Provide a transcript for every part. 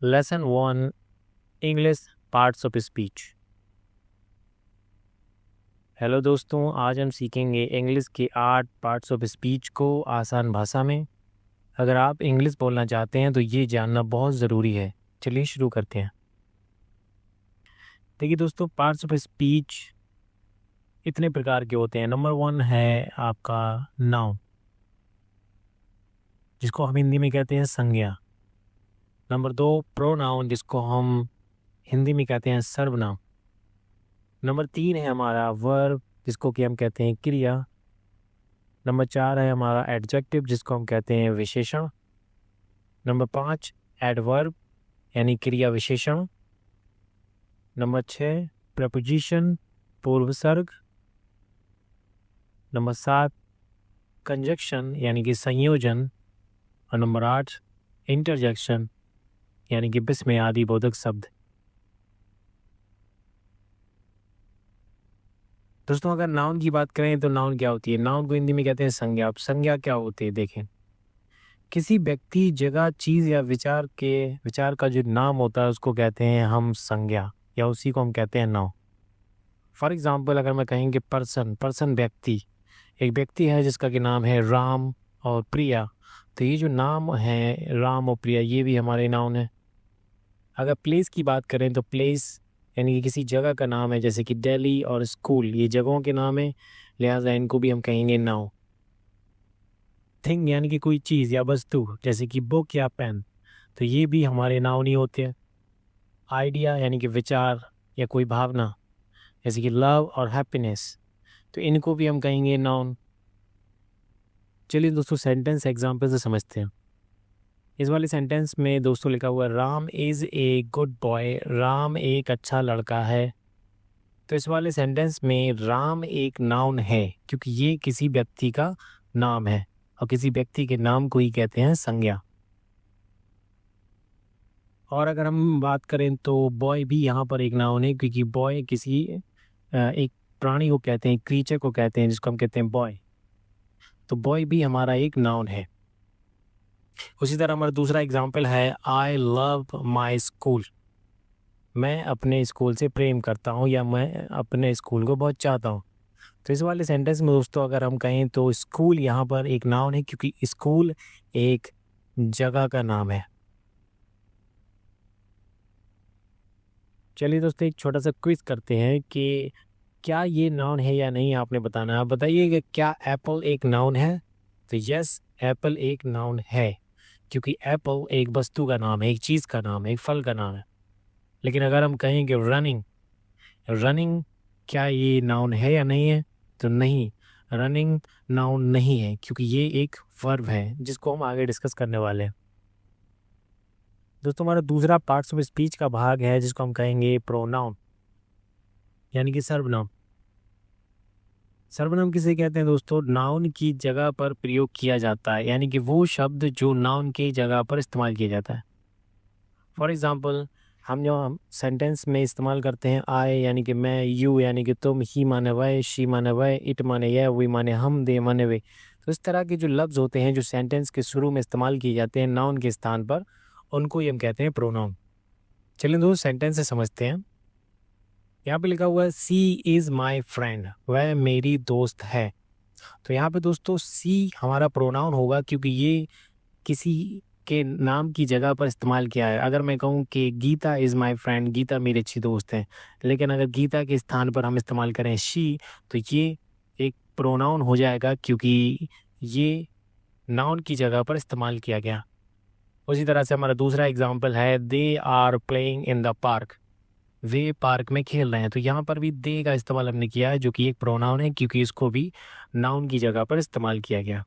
Lesson 1 English parts of speech. Hello दोस्तों, आज हम सीखेंगे इंग्लिश के 8 पार्ट्स ऑफ स्पीच को आसान भाषा में। अगर आप इंग्लिश बोलना चाहते हैं तो ये जानना बहुत ज़रूरी है। चलिए शुरू करते हैं। देखिए दोस्तों, पार्ट्स ऑफ स्पीच इतने प्रकार के होते हैं। नंबर 1 है आपका नाउन, जिसको हम हिंदी में कहते हैं संज्ञा। नंबर 2 प्रोनाउन, जिसको हम हिंदी में कहते हैं सर्वनाम। नंबर 3 है हमारा वर्ब, जिसको कि हम कहते हैं क्रिया। नंबर 4 है हमारा एडजेक्टिव, जिसको हम कहते हैं विशेषण। नंबर 5 एडवर्ब यानी क्रिया विशेषण। नंबर 6 प्रपोजिशन पूर्व सर्ग। नंबर 7 कंजक्शन यानी कि संयोजन। और नंबर 8 इंटरजेक्शन यानी कि विस्मयादि बोधक शब्द। दोस्तों, अगर नाउन की बात करें तो नाउन क्या होती है? नाउन को हिंदी में कहते हैं संज्ञा। अब संज्ञा क्या होती है देखें। किसी व्यक्ति, जगह, चीज़ या विचार का जो नाम होता है उसको कहते हैं हम संज्ञा, या उसी को हम कहते हैं नाउन। फॉर एग्जाम्पल, अगर मैं कहेंगे पर्सन व्यक्ति, एक व्यक्ति है जिसका कि नाम है राम और प्रिया, तो ये जो नाम है राम और प्रिया, ये भी हमारे नाउन है। अगर प्लेस की बात करें तो प्लेस यानी कि किसी जगह का नाम है, जैसे कि दिल्ली और स्कूल, ये जगहों के नाम है, लिहाजा इनको भी हम कहेंगे नाउन। थिंग यानी कि कोई चीज़ या वस्तु, जैसे कि बुक या पेन, तो ये भी हमारे नाउन ही होते हैं। आइडिया यानी कि विचार या कोई भावना, जैसे कि लव और हैप्पीनेस, तो इनको भी हम कहेंगे नाउन। चलिए दोस्तों, सेंटेंस एग्जाम्पल से समझते हैं। इस वाले सेंटेंस में दोस्तों लिखा हुआ है Ram is a good boy, Ram एक अच्छा लड़का है। तो इस वाले सेंटेंस में राम एक नाउन है, क्योंकि ये किसी व्यक्ति का नाम है, और किसी व्यक्ति के नाम को ही कहते हैं संज्ञा। और अगर हम बात करें तो बॉय भी यहाँ पर एक नाउन है, क्योंकि बॉय किसी एक प्राणी को कहते हैं, क्रीचर को कहते हैं, जिसको हम कहते हैं बॉय। तो बॉय भी हमारा एक नाउन है। उसी तरह हमारा दूसरा एग्जाम्पल है आई लव माई स्कूल, मैं अपने स्कूल से प्रेम करता हूँ, या मैं अपने स्कूल को बहुत चाहता हूँ। तो इस वाले सेंटेंस में दोस्तों अगर हम कहें तो स्कूल यहाँ पर एक नाउन है, क्योंकि स्कूल एक जगह का नाम है। चलिए दोस्तों, एक छोटा सा क्विज करते हैं कि क्या ये नाउन है या नहीं, आपने बताना है। आप बताइए कि क्या एप्पल एक नाउन है? तो यस, एप्पल एक नाउन है, क्योंकि एप्पल एक वस्तु का नाम है, एक चीज़ का नाम है, एक फल का नाम है। लेकिन अगर हम कहें कि रनिंग क्या ये नाउन है या नहीं है? तो नहीं, रनिंग नाउन नहीं है, क्योंकि ये एक वर्ब है, जिसको हम आगे डिस्कस करने वाले हैं। दोस्तों, हमारा दूसरा पार्ट्स ऑफ स्पीच का भाग है, जिसको हम कहेंगे प्रोनाउन यानी कि सर्वनाम। सर्वनाम किसे कहते हैं दोस्तों? नाउन की जगह पर प्रयोग किया जाता है, यानी कि वो शब्द जो नाउन की जगह पर इस्तेमाल किया जाता है। फॉर एग्जाम्पल, हम सेंटेंस में इस्तेमाल करते हैं आई यानी कि मैं, यू यानी कि तुम, ही माने वह, शी माने वह, इट माने यह, वी माने हम, दे माने वे। तो इस तरह के जो लफ्ज़ होते हैं जो सेंटेंस के शुरू में इस्तेमाल किए जाते हैं नाउन के स्थान पर, उनको ही हम कहते हैं प्रोनाउन। चलिए दोस्तों, सेंटेंस से समझते हैं। यहाँ पे लिखा हुआ है सी इज़ माई फ्रेंड, वह मेरी दोस्त है। तो यहाँ पे दोस्तों सी हमारा प्रोनाउन होगा, क्योंकि ये किसी के नाम की जगह पर इस्तेमाल किया है। अगर मैं कहूँ कि Geeta is my friend, Geeta मेरी अच्छी दोस्त है, लेकिन अगर गीता के स्थान पर हम इस्तेमाल करें शी, तो ये एक प्रोनाउन हो जाएगा, क्योंकि ये नाउन की जगह पर इस्तेमाल किया गया। उसी तरह से हमारा दूसरा एग्जाम्पल है they are playing in the park, वे पार्क में खेल रहे हैं। तो यहाँ पर भी दे का इस्तेमाल हमने किया है, जो कि एक प्रोनाउन है, क्योंकि इसको भी नाउन की जगह पर इस्तेमाल किया गया।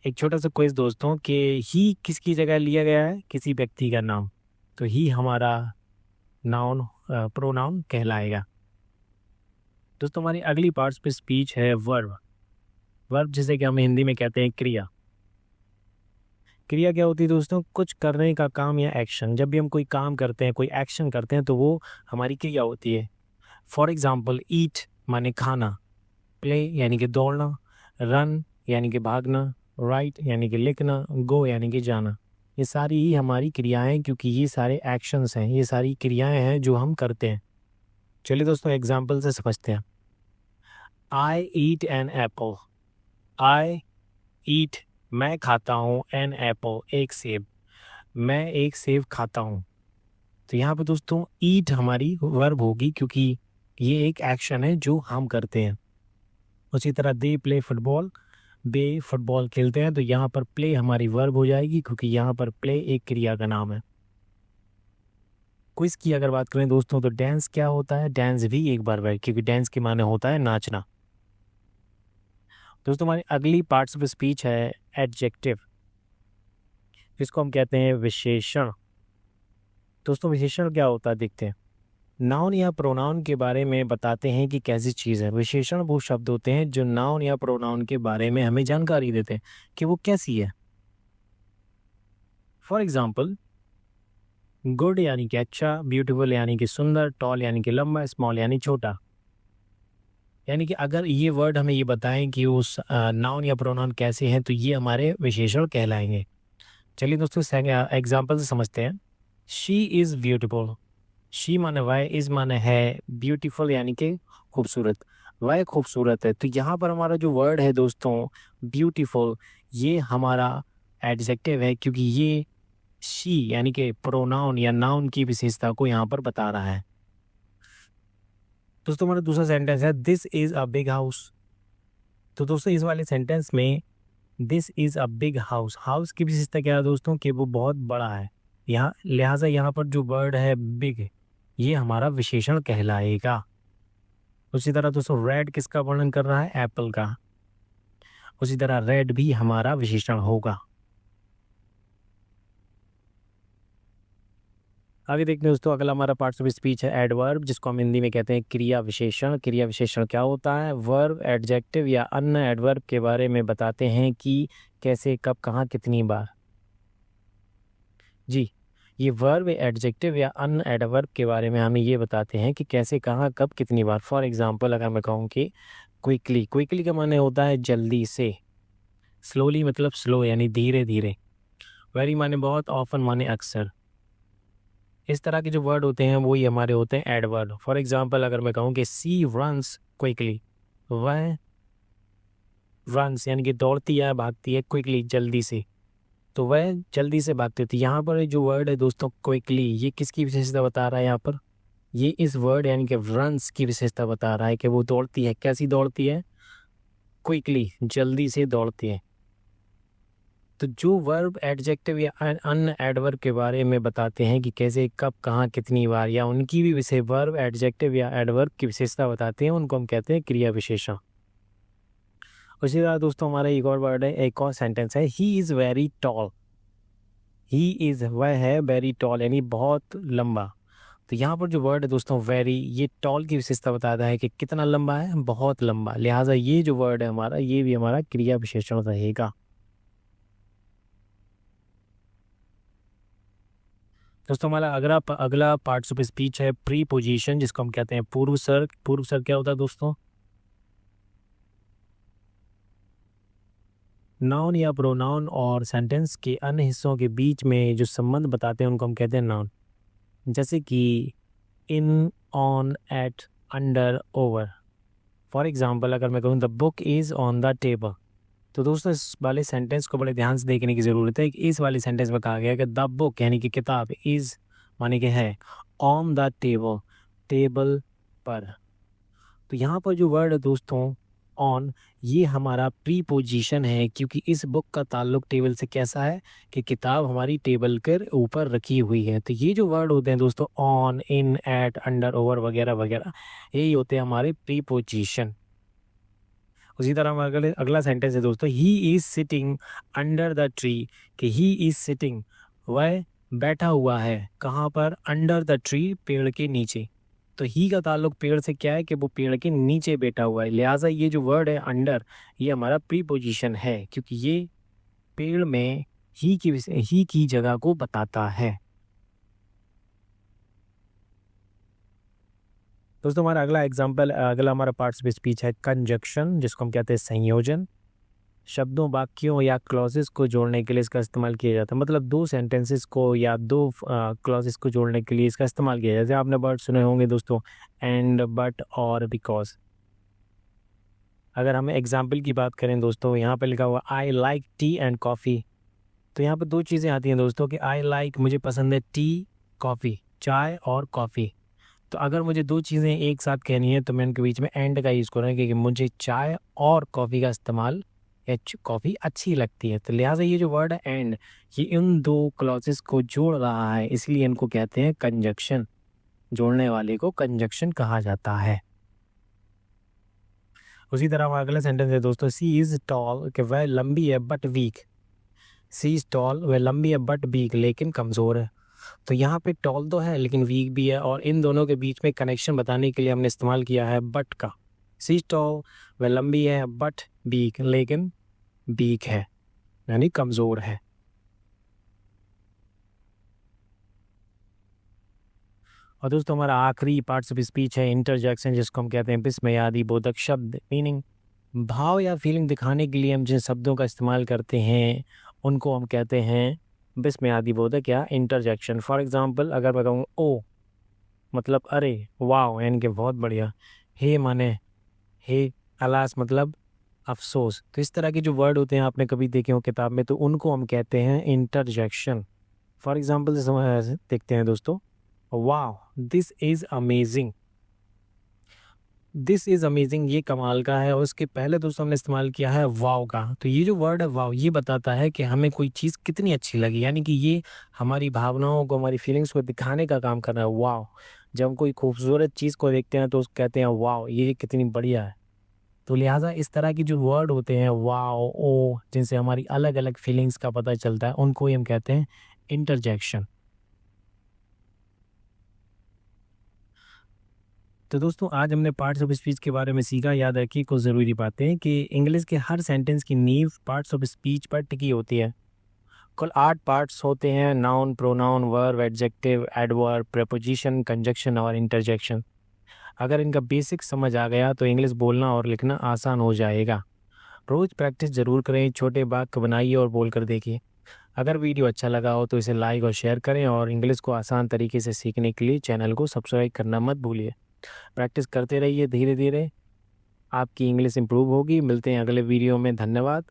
एक छोटा सा क्विज दोस्तों कि ही किसकी जगह लिया गया है? किसी व्यक्ति का नाम, तो ही हमारा नाउन प्रोनाउन कहलाएगा। दोस्तों, हमारी अगली पार्ट्स पे स्पीच है वर्ब जिसे कि हम हिंदी में कहते हैं क्रिया। क्रिया क्या होती है दोस्तों? कुछ करने का काम या एक्शन। जब भी हम कोई काम करते हैं, कोई एक्शन करते हैं, तो वो हमारी क्रिया होती है। फॉर एग्जाम्पल, ईट माने खाना, प्ले यानी कि दौड़ना, रन यानी कि भागना, राइट यानी कि लिखना, गो यानी कि जाना। ये सारी ही हमारी क्रियाएं, क्योंकि ये सारे एक्शंस हैं, ये सारी क्रियाएं हैं जो हम करते हैं। चलिए दोस्तों एग्जाम्पल से समझते हैं। आई ईट एन एप्पल। आई ईट, मैं खाता हूँ, एन एप्पल, एक सेब। मैं एक सेब खाता हूँ। तो यहाँ पे दोस्तों ईट हमारी वर्ब होगी, क्योंकि ये एक एक्शन है जो हम करते हैं। उसी तरह they play football, way football खेलते हैं, तो यहाँ पर प्ले हमारी वर्ब हो जाएगी, क्योंकि यहाँ पर प्ले एक क्रिया का नाम है। क्विज की अगर बात करें दोस्तों, तो डांस क्या होता है? डांस भी एक वर्ब है, क्योंकि डांस के माने होता है नाचना। दोस्तों हमारी अगली पार्ट्स ऑफ स्पीच है एडजेक्टिव, जिसको हम कहते हैं विशेषण। दोस्तों विशेषण क्या होता है देखते हैं। नाउन या प्रोनाउन के बारे में बताते हैं कि कैसी चीज़ है। विशेषण वो शब्द होते हैं जो नाउन या प्रोनाउन के बारे में हमें जानकारी देते हैं कि वो कैसी है। फॉर एग्जाम्पल, गुड यानी कि अच्छा, ब्यूटीफुल यानी कि सुंदर, टॉल यानी कि लंबा, स्मॉल यानी छोटा। यानी कि अगर ये वर्ड हमें ये बताएं कि उस नाउन या प्रोनाउन कैसे हैं, तो ये हमारे विशेषण कहलाएंगे। चलिए दोस्तों एग्जाम्पल से समझते हैं। She is beautiful. शी माने वह, इज़ माने है, ब्यूटीफुल यानी कि खूबसूरत, वह खूबसूरत है। तो यहाँ पर हमारा जो वर्ड है दोस्तों ब्यूटीफुल, ये हमारा एडजेक्टिव है, क्योंकि ये शी यानी कि प्रोनाउन या नाउन की विशेषता को यहाँ पर बता रहा है। दोस्तों हमारा दूसरा सेंटेंस है this is a big house. तो दोस्तों इस वाले सेंटेंस में this is a big house, house की विशेषता क्या है दोस्तों कि वो बहुत बड़ा है। यहाँ लिहाजा यहाँ पर जो वर्ड है बिग, ये हमारा विशेषण कहलाएगा। उसी तरह दोस्तों रेड किसका वर्णन कर रहा है? एप्पल का। उसी तरह रेड भी हमारा विशेषण होगा। आगे देखते हैं दोस्तों, अगला हमारा पार्ट्स ऑफ स्पीच है एडवर्ब, जिसको हम हिंदी में कहते हैं क्रिया विशेषण। क्रिया विशेषण क्या होता है? वर्ब, एडजेक्टिव या अन्य एडवर्ब के बारे में बताते हैं कि कैसे, कब, कहाँ, कितनी बार। जी, ये वर्ब, एडजेक्टिव या अन्य एडवर्ब के बारे में हमें ये बताते हैं कि कैसे, कहाँ, कब, कितनी बार। फॉर एग्जाम्पल अगर मैं कहूँ कि क्विकली, क्विकली का माने होता है जल्दी से। स्लोली मतलब स्लो यानी धीरे धीरे। वेरी माने बहुत, ऑफन माने अक्सर। इस तरह के जो वर्ड होते हैं वो ही हमारे होते हैं एडवर्ब। फॉर एग्जाम्पल अगर मैं कहूँ कि सी रन्स क्विकली, वह रन्स यानी कि दौड़ती है, भागती है, क्विकली जल्दी से, तो वह जल्दी से भागती थी। यहाँ पर जो वर्ड है दोस्तों क्विकली, ये किसकी विशेषता बता रहा है? यहाँ पर ये इस वर्ड यानी कि रन्स की विशेषता बता रहा है कि वो दौड़ती है। कैसी दौड़ती है? क्विकली, जल्दी से दौड़ती है। तो जो वर्ब, एडजेक्टिव या अन्य एडवर्ब के बारे में बताते हैं कि कैसे, कब, कहाँ, कितनी बार, या उनकी भी विशेष वर्ब, एडजेक्टिव या एडवर्ब की विशेषता बताते हैं, उनको हम कहते हैं क्रिया विशेषण। उसी तरह दोस्तों हमारा एक और वर्ड है, एक और सेंटेंस है, he is very tall. He is, वह है, वेरी टॉल यानी बहुत लंबा। तो यहाँ पर जो वर्ड है दोस्तों वेरी, ये टॉल की विशेषता बताता है कि कितना लंबा है, बहुत लंबा। लिहाजा ये जो वर्ड है हमारा, ये भी हमारा क्रिया विशेषण रहेगा। दोस्तों हमारा अगला पार्ट्स ऑफ स्पीच है प्रीपोजिशन, जिसको हम कहते हैं पूर्व सर्ग। पूर्व सर्ग क्या होता है दोस्तों? नाउन या प्रोनाउन और सेंटेंस के अन्य हिस्सों के बीच में जो संबंध बताते हैं उनको हम कहते हैं नाउन। जैसे कि in, on, at, under, over. For example अगर मैं कहूँ the book is on the table, तो दोस्तों इस वाले सेंटेंस को बड़े ध्यान से देखने की ज़रूरत है कि इस वाले सेंटेंस में कहा गया कि द बुक यानी कि किताब, इज़ माने कि है, ऑन द टेबल, टेबल पर। तो यहाँ पर जो वर्ड है दोस्तों ऑन, ये हमारा प्रीपोजिशन है, क्योंकि इस बुक का ताल्लुक टेबल से कैसा है कि किताब हमारी टेबल के ऊपर रखी हुई है। तो ये जो वर्ड होते हैं दोस्तों on, in, at, under, over वगैरह वगैरह, यही होते हैं हमारे प्रीपोजिशन। उसी तरह हमारा अगला सेंटेंस है दोस्तों, he is sitting under the tree, कि ही इज़ सिटिंग, वह बैठा हुआ है, कहाँ पर? अंडर द ट्री, पेड़ के नीचे। तो ही का ताल्लुक पेड़ से क्या है कि वो पेड़ के नीचे बैठा हुआ है। लिहाजा ये जो वर्ड है अंडर, ये हमारा प्रीपोजिशन है, क्योंकि ये पेड़ में ही की जगह को बताता है। दोस्तों हमारा अगला हमारा पार्ट्स ऑफ स्पीच है कंजक्शन, जिसको हम कहते हैं संयोजन। शब्दों, वाक्यों या क्लॉजेस को जोड़ने के लिए इसका इस्तेमाल किया जाता है। मतलब दो सेंटेंसेस को या दो क्लॉजेस को जोड़ने के लिए इसका इस्तेमाल किया जाता है। जैसे आपने वर्ड सुने होंगे दोस्तों, एंड, बट और बिकॉज। अगर हम एग्जाम्पल की बात करें दोस्तों, यहाँ पे लिखा हुआ I like T and coffee. तो यहाँ पे दो चीज़ें आती हैं दोस्तों कि आई लाइक मुझे पसंद है टी, कॉफ़ी, चाय और कॉफ़ी। तो अगर मुझे दो चीज़ें एक साथ कहनी है तो मैं उनके बीच में एंड का यूज़ करूँगा, क्योंकि मुझे चाय और कॉफ़ी का इस्तेमाल या कॉफ़ी अच्छी लगती है। तो लिहाजा ये जो वर्ड है एंड, ये इन दो क्लॉजेस को जोड़ रहा है, इसलिए इनको कहते हैं कंजक्शन। जोड़ने वाले को कंजक्शन कहा जाता है। उसी तरह हमारा अगला सेंटेंस है दोस्तों, सी इज़ टॉल, कि वह लंबी है but weak. She is tall, वह लंबी है बट वीक, लेकिन कमज़ोर है। तो यहाँ पे टॉल तो है लेकिन वीक भी है, और इन दोनों के बीच में कनेक्शन बताने के लिए हमने इस्तेमाल किया है बट का। सी इज़ टॉल, वह लंबी है बट वीक, लेकिन वीक है यानी कमज़ोर है। और दोस्तों हमारा आखिरी पार्ट्स ऑफ स्पीच है इंटरजेक्शन, जिसको हम कहते हैं विस्मयादि बोधक शब्द। मीनिंग, भाव या फीलिंग दिखाने के लिए हम जिन शब्दों का इस्तेमाल करते हैं उनको हम कहते हैं विस्मयादि बोधक या इंटरजेक्शन। फॉर एग्जांपल, अगर मैं कहूँ ओ मतलब अरे, वाओ यानी कि बहुत बढ़िया, हे माने हे, अलास मतलब अफसोस। तो इस तरह के जो वर्ड होते हैं आपने कभी देखे हो किताब में, तो उनको हम कहते हैं इंटरजेक्शन। फॉर एग्जांपल देखते हैं दोस्तों, wow this is amazing. This is amazing ये कमाल का है, और उसके पहले दोस्तों हमने इस्तेमाल किया है वाव का। तो ये जो वर्ड है वाव, ये बताता है कि हमें कोई चीज़ कितनी अच्छी लगी, यानी कि ये हमारी भावनाओं को, हमारी फीलिंग्स को दिखाने का काम कर रहा है। वाव, जब हम कोई खूबसूरत चीज़ को देखते हैं तो उसको कहते हैं वाव, ये कितनी बढ़िया है। तो लिहाजा इस तरह की जो वर्ड होते हैं वाव, ओ, जिनसे हमारी अलग अलग फीलिंग्स का पता चलता है, उनको ही हम कहते हैं इंटरजेक्शन। तो दोस्तों आज हमने पार्ट्स ऑफ स्पीच के बारे में सीखा। याद रखिए कुछ ज़रूरी बातें कि इंग्लिश के हर सेंटेंस की नींव पार्ट्स ऑफ स्पीच पर टिकी होती है। कुल 8 पार्ट्स होते हैं, noun, pronoun, verb, adjective, adverb, preposition, conjunction और इंटरजेक्शन। अगर इनका बेसिक समझ आ गया तो इंग्लिश बोलना और लिखना आसान हो जाएगा। रोज़ प्रैक्टिस ज़रूर करें, छोटे वाक्य बनाइए और बोल कर देखिए। अगर वीडियो अच्छा लगा हो तो इसे लाइक और शेयर करें, और इंग्लिश को आसान तरीके से सीखने के लिए चैनल को सब्सक्राइब करना मत भूलिए। प्रैक्टिस करते रहिए, धीरे धीरे आपकी इंग्लिश इम्प्रूव होगी। मिलते हैं अगले वीडियो में, धन्यवाद।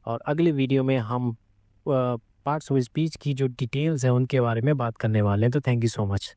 और अगले वीडियो में हम पार्ट्स ऑफ स्पीच की जो डिटेल्स हैं उनके बारे में बात करने वाले हैं। तो थैंक यू सो मच।